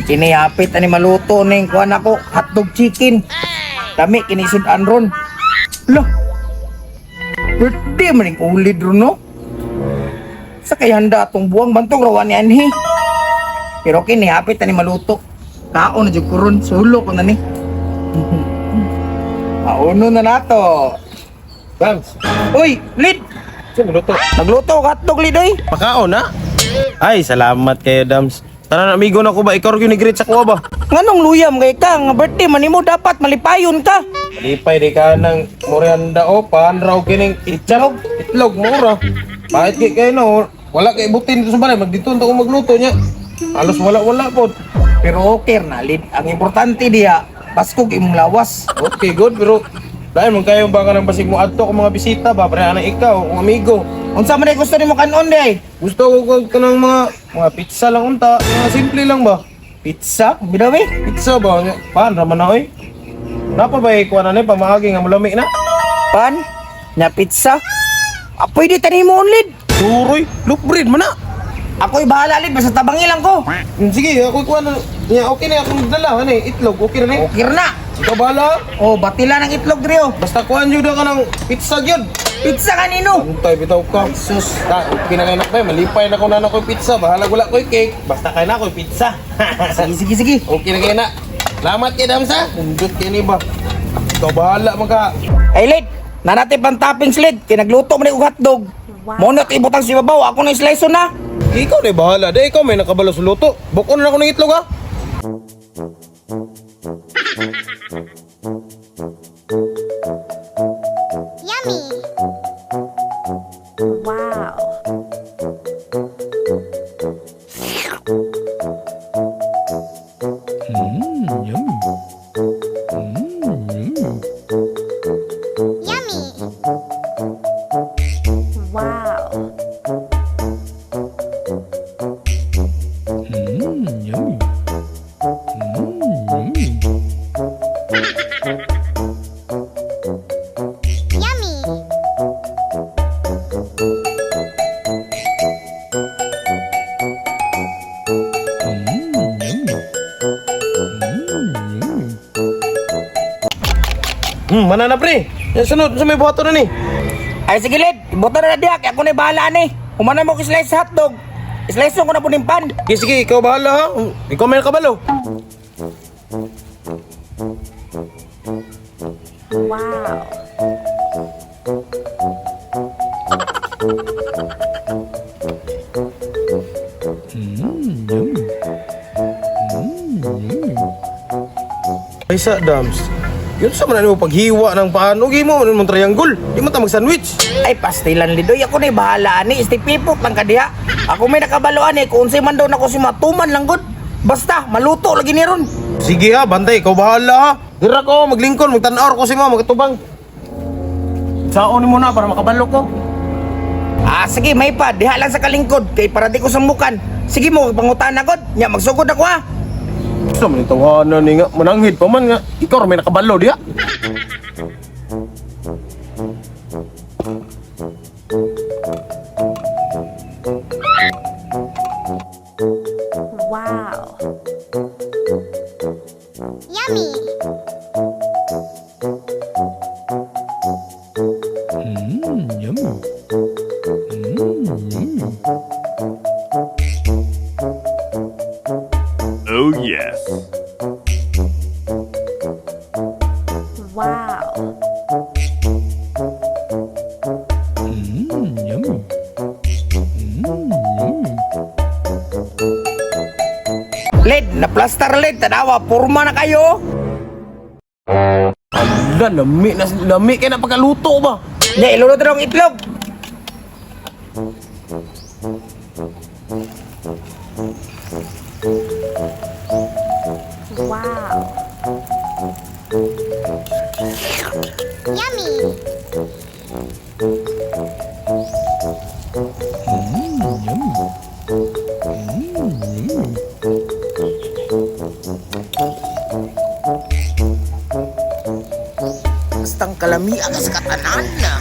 Kini hapit ani maluto ning kuan ako hotdog chicken. Kami kinisud-an ron. Lah. Birthday man ning ulid ron no. Sa kay handa atong buwang bantog rawan ni anhi. Pero kini hapit ani maluto. Kaon na jud ko ron sulo ko na ni. Mauno na nato. Dams, Uy, Lid. sino luto? Nagluto ka hotdog Lid oy. Pakaon na? Ay, salamat kayo, Dams. Tanan amigo na ko ba? Ikaw rin yung greet sa kuha ba? Nganong luyam kay ka nga birthday man nimo dapat malipayon ka. Lipay di ka ng morianda o panraw kining itlog. Itlog, mura. Kahit kayo no, wala kay butin dito sa balay. Magdito ko magluto niya. Halos wala po. Pero okay na Lid. Ang importante diha baskog imong lawas. Okay, good. Pero dahil man kayo baka nang basig mo adto ko mga bisita ba? Para na ikaw, kung amigo. Unsa man ay gusto nimo kanon day? Gusto ko ng mga pizza lang unta. Mga simple lang ba? Pizza? Bidawi? Pizza ba? Paan, raman na oy. Napa ba ikuha na pamahagi nga malami na? Pan? Nya pizza? Pwede tani mo Lid. Turoy, look breed man na. Ako'y bahala Lid basta tabangi lang ko. Sige, ako ikuha na. Yeah, okay na akong dala. Ano itlog, okay na Okay na. Ikaw bahala. Oh, batila ng itlog Drio. Basta kuhaan yun ka ng pizza yun. Pizza kanino? Antay, bitaw ka. Sus. Kinakainak ba? Malipay na ko na ko pizza. Bahala wala ko cake. Basta kayo na ko pizza. Sige. Okay na kayo na. Salamat kay Damsa. Undot kayo ni ba? Ikaw bahala mga. Ay Lid, nanati pang toppings Lid. Kinagluto mo ni hotdog. Mo na ibutang si babaw, ako na slice na. Ikaw na bahala. Dahil ikaw may nakabalo sa luto. Bukon na ako ng itlog ha. Yummy! Wow! Yummy! Wow! Yummy! Mana na pre? Yan sunod sa may buhato na ni. Ay sige Lid, ibuto na diak, ako na bahala ni. Humana mo ko slice hotdog. Slice ko na po ng pan. Sige, ikaw bahala ha. Ikaw may nakabalo. Wow! Ay sa Dams. Yun sa man mo paghiwa ng paano mo ng triangle. Di man ta mag-sandwich. Ay pastilan Lidoy, ako na bahala ni. Istipipot lang ka diha. Ako may nakabaloan eh, kung unsay man daw nako si matuman lang gud. Basta, maluto lagi ni ron. Sige ha, bantay, ikaw bahala ha. Dira ko, maglingkon, magtanaw ko si mga magatubang. Saon mo na para makabalo ko. Sige, may pa, diha lang sa kalingkod, kay para di ko sambukan. Sige mo, pangutan agad, nya magsugod ako ha. Sa man tawanan ni nga, mananghid pa man nga. Ikaw may nakabalo diha. Wow! Yummy! Oh, yes. Wow! Lid, na-plaster Lid, tanawa, purma na kayo. Ala, lami kaya na pagkaluto ba? Nya, ilunod na ang itlog. Wow! Yummy! Bastang kalamian sa katanan na.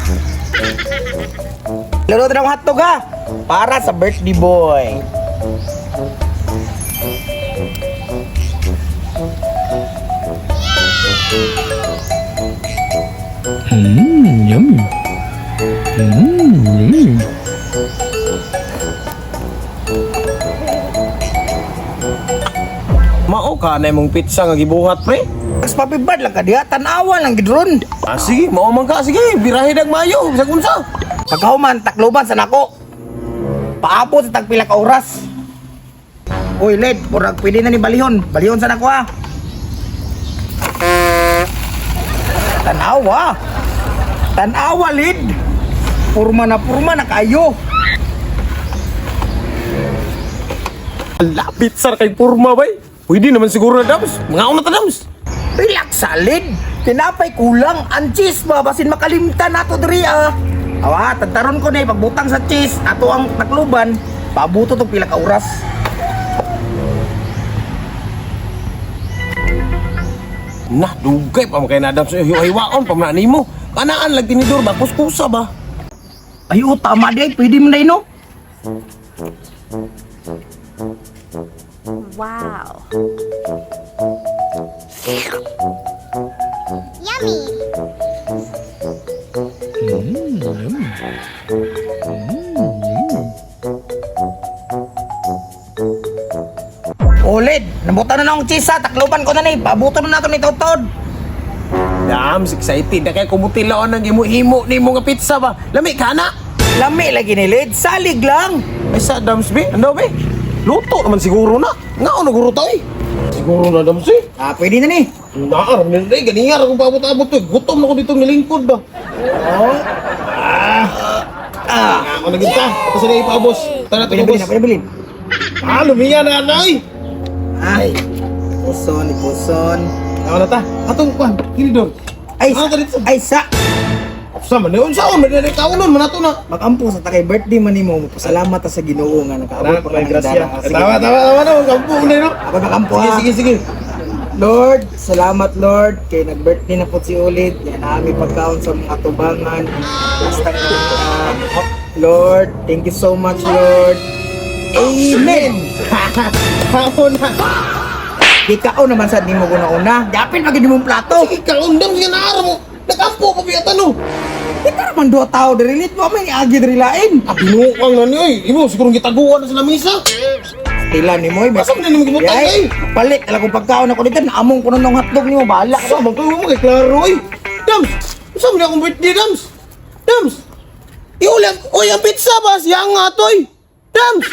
Ilunod na ang hotdog ha, para sa birthday boy. Yummy. Mao ka na mong pizza nga gibuhat pre. Mas papibad lang ka diha, tanawa lang gidron. Ah sige, mao man ka sige, birahe dag mayo, bisag unsa. Pagkauman, takloban sa nako. Paabot sa tagpila ka oras. Uy, Led, kurang pwede na ni Balihon. Balihon sa nako ha. Tanawa. Tanawa, Led. Purma na kayo. Ala, pizza kay purma bay. Pwede naman siguro na dams. Mga una ta dams. Relax, Led. Tinapay kulang. Ang cheese ba? Basin makalimtan nato diri ah. Awa, tantaron ko na pagbutang sa cheese. Ato ang takluban. Pabuto to pila ka oras. Nah, dugay pa makay na dams. Hiwa-hiwaon pa man nimo. Kanaan lang tinidor ba? Kuskusa ba? Ay, tama di. Pwede mo na no? Wow. Yummy. Oled, nabutan na ng cheese ha. Takluban ko na ni. Pabuto na nato ni Totod. Dams, excited na kay kumutilaon ng himo-himo nimo nga pizza ba? Lami ka na. Lami lagi ni Led. Salig lang. Ay sa dams be, ano be? Luto naman siguro na. Nga o naguro eh. Siguro na dams eh. Ah, pwede na ni. Naaram na rin, ganiyar akong paabot-abot to. Gutom na ko dito nilingkod ba? Oh. Ako na kita. Tapos na ipaabos. Tara, Pwede tubos. bilin na, pwede bilin. Ah, lumiya na anay. Ay. Puson, ipuson. Ako na ta. Atong kwan, kinidor. Ay, Ano ka dito? ay sa. Sama na yun, saan? Madaling kaunon, manato na. Magampo sa takay birthday man nimo. Pasalamat ta sa Ginoo nga nakaabot pa ka ng dara. Sige. Tama na. Magkampo na yun. Ako magampo ha. Sige. Lord, salamat Lord kay nag-birthday na po si Ulid. Yan namin pagkaon sa mga tubangan. Basta Lord, thank you so much Lord. Amen. Ako na. Ikaw naman sa di mo una-una. Dapin pag mong plato. Sige, kaundam siya na araw mo. Nagkampo ka biya tanong. Kita naman dua tao dari lit mo may agi dari lain. Binuang na niyo eh. Imo, siguro gitaguan na sa lamisa. Tila ni mo. Basta mo na naman gibutang Yay, eh. palit alam kong pagkaon ako dito. Naamong ko nung hotdog niyo. Bahala ka. Sa bang kayo mo kay Claro eh. Dams, saan mo na akong birthday, Dams? Dams, iulang, oy, ang pizza ba? Siyang nga to eh. Dams,